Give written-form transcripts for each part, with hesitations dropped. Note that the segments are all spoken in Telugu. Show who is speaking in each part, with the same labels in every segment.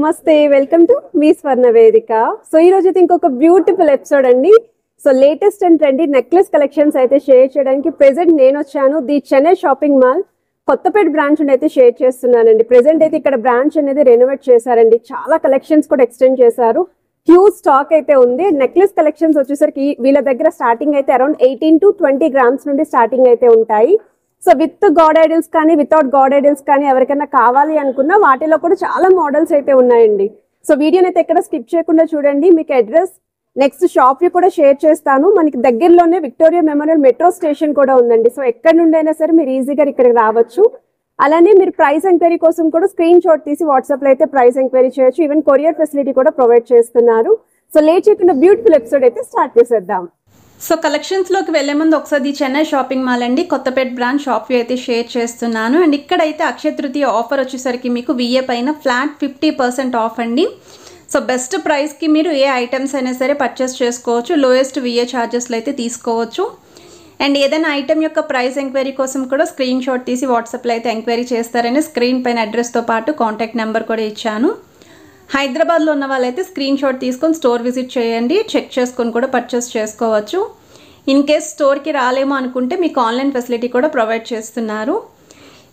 Speaker 1: నమస్తే వెల్కమ్ టు మీ స్వర్ణ వేదిక. సో ఈ రోజు అయితే ఇంకొక బ్యూటిఫుల్ ఎపిసోడ్ అండి. So latest and trendy necklace collections అయితే షేర్ చేయడానికి ప్రెసెంట్ నేను వచ్చాను the Chennai shopping mall Kothapeta branch అయితే షేర్ చేస్తున్నానండి. ప్రెసెంట్ అయితే ఇక్కడ బ్రాంచ్ అనేది రెనోవేట్ చేశారండి. చాలా కలెక్షన్స్ కూడా ఎక్స్టెండ్ చేశారు. హ్యూజ్ స్టాక్ అయితే ఉంది. నెక్లెస్ కలెక్షన్స్ వచ్చేసరికి వీళ్ళ దగ్గర స్టార్టింగ్ అయితే అరౌండ్ 18 to 20 గ్రామ్స్ నుండి స్టార్టింగ్ అయితే ఉంటాయి. సో విత్ గాడ్ ఐడల్స్ కానీ వితౌట్ గాడ్ ఐడల్స్ కానీ ఎవరికైనా కావాలి అనుకున్నా వాటిలో కూడా చాలా మోడల్స్ అయితే ఉన్నాయండి. సో వీడియోని అయితే ఎక్కడ స్కిప్ చేయకుండా చూడండి. మీకు అడ్రస్ నెక్స్ట్ షాప్ కూడా షేర్ చేస్తాను. మనకి దగ్గరలోనే విక్టోరియా మెమోరియల్ మెట్రో స్టేషన్ కూడా ఉందండి. సో ఎక్కడి నుండి అయినా సరే మీరు ఈజీగా ఇక్కడికి రావచ్చు. అలానే మీరు ప్రైస్ ఎంక్వైరీ కోసం కూడా స్క్రీన్ షాట్ తీసి వాట్సాప్ లో అయితే ప్రైస్ ఎంక్వైరీ చేయొచ్చు. ఈవెన్ కొరియర్ ఫెసిలిటీ కూడా ప్రొవైడ్ చేస్తున్నారు. సో లేట్ చేయకుండా బ్యూటిఫుల్ ఎపిసోడ్ అయితే స్టార్ట్ చేసేద్దాం.
Speaker 2: సో కలెక్షన్స్లోకి వెళ్ళే ముందు ఒకసారి చెన్నై షాపింగ్ మాల్ అండి కొత్తపేట బ్రాంచ్ షాప్ వ్యూ అయితే షేర్ చేస్తున్నాను. అండ్ ఇక్కడైతే అక్షయ తృతీయ ఆఫర్ వచ్చేసరికి మీకు విఏ పైన ఫ్లాట్ 50% ఆఫ్ అండి. సో బెస్ట్ ప్రైస్కి మీరు ఏ ఐటమ్స్ అయినా సరే పర్చేస్ చేసుకోవచ్చు. లోయెస్ట్ విఏ ఛార్జెస్లో అయితే తీసుకోవచ్చు. అండ్ ఏదైనా ఐటమ్ యొక్క ప్రైస్ ఎంక్వైరీ కోసం కూడా స్క్రీన్ షాట్ తీసి వాట్సాప్లో అయితే ఎంక్వైరీ చేస్తారని స్క్రీన్ పైన అడ్రస్తో పాటు కాంటాక్ట్ నెంబర్ కూడా ఇచ్చాను. హైదరాబాద్లో ఉన్న వాళ్ళైతే స్క్రీన్ షాట్ తీసుకొని స్టోర్ విజిట్ చేయండి. చెక్ చేసుకొని కూడా పర్చేస్ చేసుకోవచ్చు. ఇన్ కేస్ స్టోర్కి రాలేమో అనుకుంటే మీకు ఆన్లైన్ ఫెసిలిటీ కూడా ప్రొవైడ్ చేస్తున్నారు.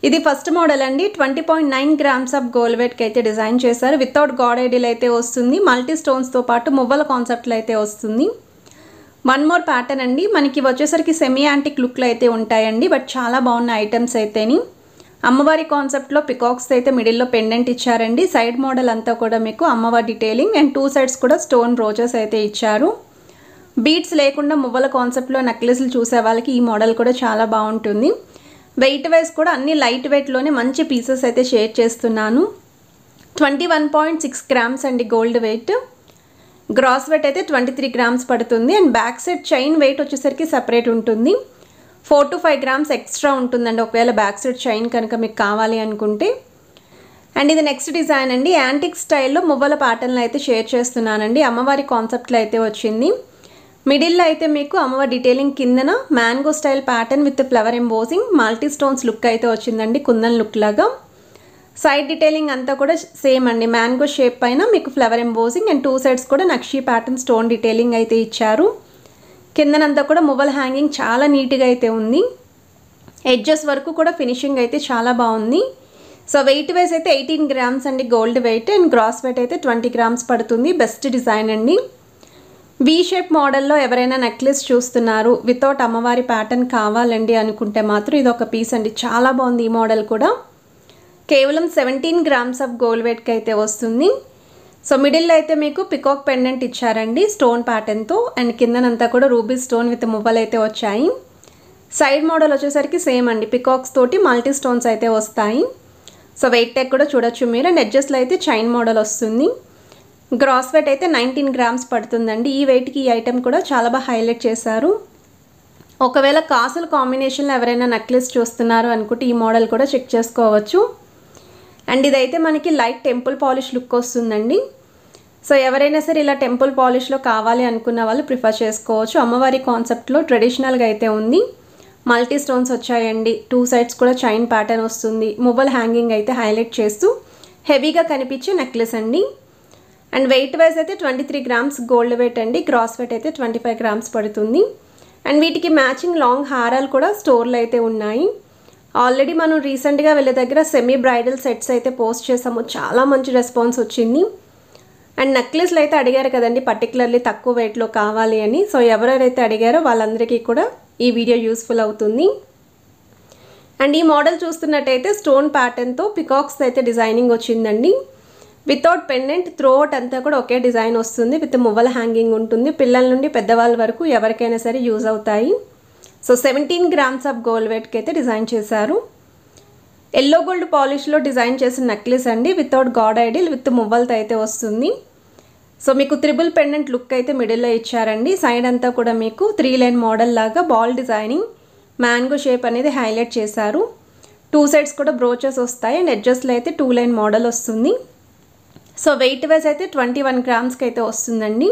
Speaker 2: ఇది ఫస్ట్ మోడల్ అండి. 20.9 గ్రామ్స్ ఆఫ్ గోల్డ్ వెయిట్కి అయితే డిజైన్ చేశారు. వితౌట్ గాడ్ ఐడిల్ అయితే వస్తుంది. మల్టీ స్టోన్స్తో పాటు మువ్వల కాన్సెప్ట్లో అయితే వస్తుంది. వన్ మోర్ ప్యాటర్న్ అండి. మనకి వచ్చేసరికి సెమీ యాంటిక్ లుక్లో అయితే ఉంటాయండి. బట్ చాలా బాగున్న ఐటమ్స్ అయితేని అమ్మవారి కాన్సెప్ట్లో పికాక్స్ అయితే మిడిల్లో పెండెంట్ ఇచ్చారండి. సైడ్ మోడల్ అంతా కూడా మీకు అమ్మవారి డీటెయిలింగ్ అండ్ 2 సైడ్స్ కూడా స్టోన్ బ్రోచెస్ అయితే ఇచ్చారు. బీడ్స్ లేకుండా మువ్వల కాన్సెప్ట్లో నెక్లెస్లు చూసే వాళ్ళకి ఈ మోడల్ కూడా చాలా బాగుంటుంది. వెయిట్ వైజ్ కూడా అన్ని లైట్ వెయిట్లోనే మంచి పీసెస్ అయితే షేర్ చేస్తున్నాను. 21.6 గ్రామ్స్ అండి గోల్డ్ వెయిట్. గ్రాస్ వెయిట్ అయితే 23 గ్రామ్స్ పడుతుంది. And back side chain weight వచ్చేసరికి సపరేట్ ఉంటుంది. 4 to 5 గ్రామ్స్ ఎక్స్ట్రా ఉంటుందండి ఒకవేళ బ్యాక్ సైడ్ చైన్ కనుక మీకు కావాలి అనుకుంటే. అండ్ ఇది నెక్స్ట్ డిజైన్ అండి. యాంటిక్ స్టైల్లో మువ్వల ప్యాటర్న్లో అయితే షేర్ చేస్తున్నానండి. అమ్మవారి కాన్సెప్ట్లో అయితే వచ్చింది. మిడిల్లో అయితే మీకు అమ్మవారి డీటెయిలింగ్ కిందన mango style pattern with flower embossing multi stones look అయితే వచ్చిందండి. కుందన్ లుక్ లాగా. సైడ్ డీటెయిలింగ్ అంతా కూడా సేమ్ అండి. మ్యాంగో షేప్ పైన మీకు ఫ్లవర్ ఎంబోసింగ్ అండ్ 2 సైడ్స్ కూడా నక్షీ ప్యాటర్న్ స్టోన్ డీటెయిలింగ్ అయితే ఇచ్చారు. కిందనంతా కూడా మువ్వల హ్యాంగింగ్ చాలా నీట్గా అయితే ఉంది. ఎడ్జెస్ వరకు కూడా ఫినిషింగ్ అయితే చాలా బాగుంది. సో వెయిట్ వైజ్ అయితే 18 గ్రామ్స్ అండి gold weight. And gross weight అయితే 20 గ్రామ్స్ పడుతుంది. బెస్ట్ డిజైన్ అండి. వీ షేప్ మోడల్లో ఎవరైనా నెక్లెస్ చూస్తున్నారు వితౌట్ అమ్మవారి ప్యాటర్న్ కావాలండి అనుకుంటే మాత్రం ఇది ఒక పీస్ అండి. చాలా బాగుంది ఈ మోడల్ కూడా. కేవలం 17 గ్రామ్స్ ఆఫ్ గోల్డ్ వెయిట్కి అయితే వస్తుంది. సో మిడిల్లో అయితే మీకు పికాక్ పెండెంట్ ఇచ్చారండి స్టోన్ ప్యాటర్న్తో. అండ్ కిందనంతా కూడా రూబీ స్టోన్ విత్ మువ్వలు అయితే వచ్చాయి. సైడ్ మోడల్ వచ్చేసరికి సేమ్ అండి. పికాక్స్ తోటి మల్టీ స్టోన్స్ అయితే వస్తాయి. సో వెయిట్ ట్యాగ్ కూడా చూడొచ్చు మీరు. అండ్ ఎడ్జెస్లో అయితే చైన్ మోడల్ వస్తుంది. గ్రాస్ వెయిట్ అయితే 19 గ్రామ్స్ పడుతుందండి. ఈ వెయిట్కి ఈ ఐటెం కూడా చాలా బాగా హైలైట్ చేశారు. ఒకవేళ కాసుల కాంబినేషన్లో ఎవరైనా నెక్లెస్ చూస్తున్నారు అనుకుంటే ఈ మోడల్ కూడా చెక్ చేసుకోవచ్చు. అండ్ ఇదైతే మనకి లైట్ టెంపుల్ పాలిష్ లుక్ వస్తుందండి. సో ఎవరైనా సరే ఇలా టెంపుల్ పాలిష్లో కావాలి అనుకున్న వాళ్ళు ప్రిఫర్ చేసుకోవచ్చు. అమ్మవారి కాన్సెప్ట్లో ట్రెడిషనల్గా అయితే ఉంది. మల్టీ స్టోన్స్ వచ్చాయండి. 2 సైడ్స్ కూడా చైన్ ప్యాటర్న్ వస్తుంది. మువ్వల్ హ్యాంగింగ్ అయితే హైలైట్ చేస్తూ హెవీగా కనిపించే నెక్లెస్ అండి. అండ్ వెయిట్ వైజ్ అయితే 23 గ్రామ్స్ గోల్డ్ వెయిట్ అండి. గ్రాస్ వెయిట్ అయితే 25 గ్రామ్స్ పడుతుంది. అండ్ వీటికి మ్యాచింగ్ లాంగ్ హారాలు కూడా స్టోర్లో అయితే ఉన్నాయి. ఆల్రెడీ మనం రీసెంట్గా వీళ్ళ దగ్గర సెమీ బ్రైడల్ సెట్స్ అయితే పోస్ట్ చేసాము. చాలా మంచి రెస్పాన్స్ వచ్చింది. అండ్ నెక్లెస్లు అయితే అడిగారు కదండి పర్టికులర్లీ తక్కువ వెయిట్లో కావాలి అని. సో ఎవరెవరైతే అడిగారో వాళ్ళందరికీ కూడా ఈ వీడియో యూస్ఫుల్ అవుతుంది. అండ్ ఈ మోడల్ చూస్తున్నట్టయితే స్టోన్ ప్యాటర్న్తో పికాక్స్ అయితే డిజైనింగ్ వచ్చిందండి. వితౌట్ పెండెంట్ త్రోఅవుట్ అంతా కూడా ఒకే డిజైన్ వస్తుంది. విత్ మువ్వల హ్యాంగింగ్ ఉంటుంది. పిల్లల నుండి పెద్దవాళ్ళ వరకు ఎవరికైనా సరే యూజ్ అవుతాయి. సో 17 గ్రామ్స్ ఆఫ్ గోల్డ్ వెయిట్కి అయితే డిజైన్ చేశారు. ఎల్లో గోల్డ్ పాలిష్లో డిజైన్ చేసిన నెక్లెస్ అండి. వితౌట్ గాడ్ ఐడిల్ విత్ మువ్వలతో అయితే వస్తుంది. సో మీకు త్రిబుల్ పెండెంట్ లుక్ అయితే మిడిల్లో ఇచ్చారండి. సైడ్ అంతా కూడా మీకు 3 లైన్ మోడల్ లాగా బాల్ డిజైనింగ్ మ్యాంగో షేప్ అనేది హైలైట్ చేశారు. 2 సైడ్స్ కూడా బ్రోచెస్ వస్తాయి. అండ్ ఎడ్జెస్లో అయితే 2 లైన్ మోడల్ వస్తుంది. సో వెయిట్ వైజ్ అయితే 21 గ్రామ్స్కి అయితే వస్తుందండి.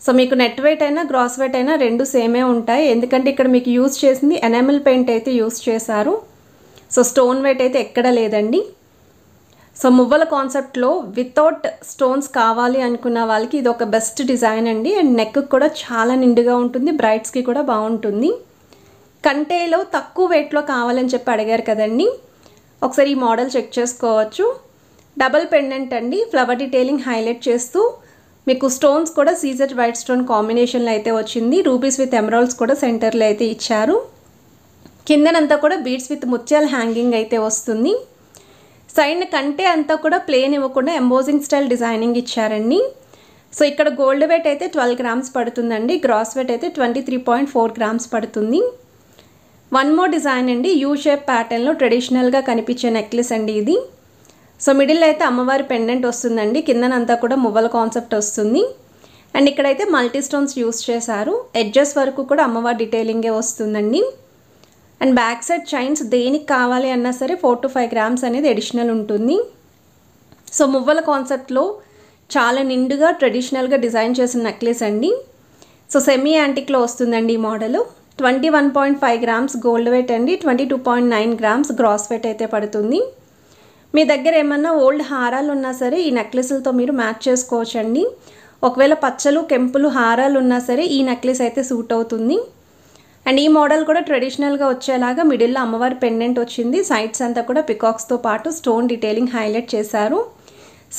Speaker 2: సో మీకు నెట్ వెయిట్ అయినా గ్రాస్ వెయిట్ అయినా రెండు సేమే ఉంటాయి. ఎందుకంటే ఇక్కడ మీకు యూజ్ చేసింది ఎనామిల్ పెయింట్ అయితే యూజ్ చేశారు. సో స్టోన్ వెయిట్ అయితే ఎక్కడ లేదండి. సో మువ్వల కాన్సెప్ట్లో వితౌట్ స్టోన్స్ కావాలి అనుకున్న వాళ్ళకి ఇది ఒక బెస్ట్ డిజైన్ అండి. అండ్ నెక్ కూడా చాలా నిండుగా ఉంటుంది, బ్రైడ్స్కి కూడా బాగుంటుంది. కంటేలో తక్కువ వెయిట్లో కావాలని చెప్పి అడిగారు కదండి, ఒకసారి ఈ మోడల్ చెక్ చేసుకోవచ్చు. డబల్ పెండెంట్ అండి, ఫ్లవర్ డీటెయిలింగ్ హైలైట్ చేస్తూ మీకు స్టోన్స్ కూడా సీజర్ వైట్ స్టోన్ కాంబినేషన్లో అయితే వచ్చింది. రూబీస్ విత్ ఎమరాల్డ్స్ కూడా సెంటర్లో అయితే ఇచ్చారు. కిందనంతా కూడా బీడ్స్ విత్ ముత్యాల హ్యాంగింగ్ అయితే వస్తుంది. సైడ్ కంటే అంతా కూడా ప్లేన్ ఇవ్వకుండా ఎంబోజింగ్ స్టైల్ డిజైనింగ్ ఇచ్చారండి. సో ఇక్కడ గోల్డ్ వెయిట్ అయితే 12 గ్రామ్స్ పడుతుందండి, గ్రాస్ వెయిట్ అయితే 23.4 గ్రామ్స్ పడుతుంది. వన్ మోర్ డిజైన్ అండి, యూ షేప్ ప్యాటర్న్లో ట్రెడిషనల్గా కనిపించే నెక్లెస్ అండి ఇది. సో మిడిల్ అయితే అమ్మవారి పెండెంట్ వస్తుందండి, కిందనంతా కూడా మువ్వల కాన్సెప్ట్ వస్తుంది. అండ్ ఇక్కడైతే మల్టీ స్టోన్స్ యూస్ చేశారు, ఎడ్జెస్ వరకు కూడా అమ్మవారి డీటెయిలింగే వస్తుందండి. అండ్ బ్యాక్ సైడ్ చైన్స్ దేనికి కావాలి అన్నా సరే 4 to 5 గ్రామ్స్ అనేది అడిషనల్ ఉంటుంది. సో మువ్వల కాన్సెప్ట్లో చాలా నిండుగా ట్రెడిషనల్గా డిజైన్ చేసిన నెక్లెస్ అండి. సో సెమీ యాంటిక్లో వస్తుందండి ఈ మోడల్. 21.5 గ్రామ్స్ గోల్డ్ వెయిట్ అండి, 22.9 గ్రామ్స్ గ్రాస్ వెయిట్ అయితే పడుతుంది. మీ దగ్గర ఏమన్నా ఓల్డ్ హారాలు ఉన్నా సరే ఈ నెక్లెస్లతో మీరు మ్యాచ్ చేసుకోవచ్చండి. ఒకవేళ పచ్చలు కెంపులు హారాలు ఉన్నా సరే ఈ నెక్లెస్ అయితే సూట్ అవుతుంది. అండ్ ఈ మోడల్ కూడా ట్రెడిషనల్గా వచ్చేలాగా మిడిల్లో అమ్మవారి పెండెంట్ వచ్చింది, సైడ్స్ అంతా కూడా పికాక్స్తో పాటు స్టోన్ డీటెయిలింగ్ హైలైట్ చేశారు.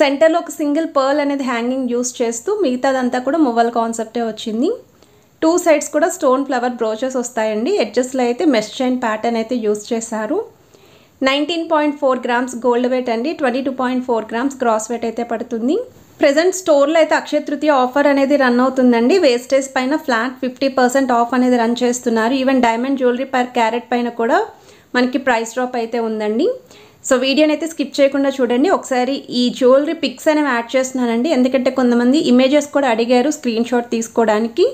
Speaker 2: సెంటర్లో ఒక సింగిల్ పర్ల్ అనేది హ్యాంగింగ్ యూస్ చేస్తూ మిగతాదంతా కూడా మువ్వల కాన్సెప్టే వచ్చింది. 2 సైడ్స్ కూడా స్టోన్ ఫ్లవర్ బ్రోచెస్ వస్తాయండి. ఎడ్జెస్లో అయితే మెష్ చైన్ ప్యాటర్న్ అయితే యూస్ చేశారు. 19.4 గ్రామ్స్ గోల్డ్ వెయిట్ అండి, 22.4 గ్రామ్స్ గ్రాస్ వెయిట్ అయితే పడుతుంది. ప్రెజెంట్ స్టోర్లో అయితే అక్షయ తృతీయ ఆఫర్ అనేది రన్ అవుతుందండి. వేస్టేజ్ పైన ఫ్లాట్ 50% ఆఫ్ అనేది రన్ చేస్తున్నారు. Even diamond jewellery per carat పైన కూడా మనకి ప్రైస్ డ్రాప్ అయితే ఉందండి. సో వీడియోని అయితే స్కిప్ చేయకుండా చూడండి. ఒకసారి ఈ జ్యువెలరీ పిక్స్ అనేవి యాడ్ చేస్తున్నానండి, ఎందుకంటే కొంతమంది ఇమేజెస్ కూడా అడిగారు స్క్రీన్ షాట్ తీసుకోవడానికి.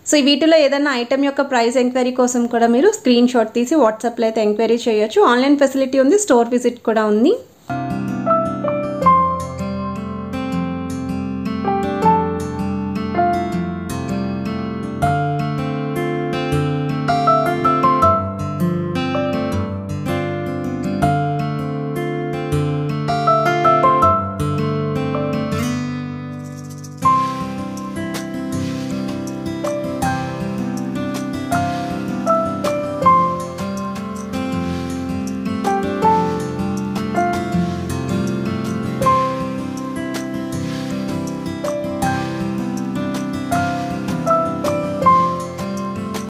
Speaker 2: సో ఈ వీటిలో ఏదైనా ఐటమ్ యొక్క ప్రైస్ ఎంక్వైరీ కోసం కూడా మీరు స్క్రీన్ షాట్ తీసి వాట్సాప్లో అయితే ఎంక్వైరీ చేయొచ్చు. ఆన్లైన్ ఫెసిలిటీ ఉంది, స్టోర్ విజిట్ కూడా ఉంది.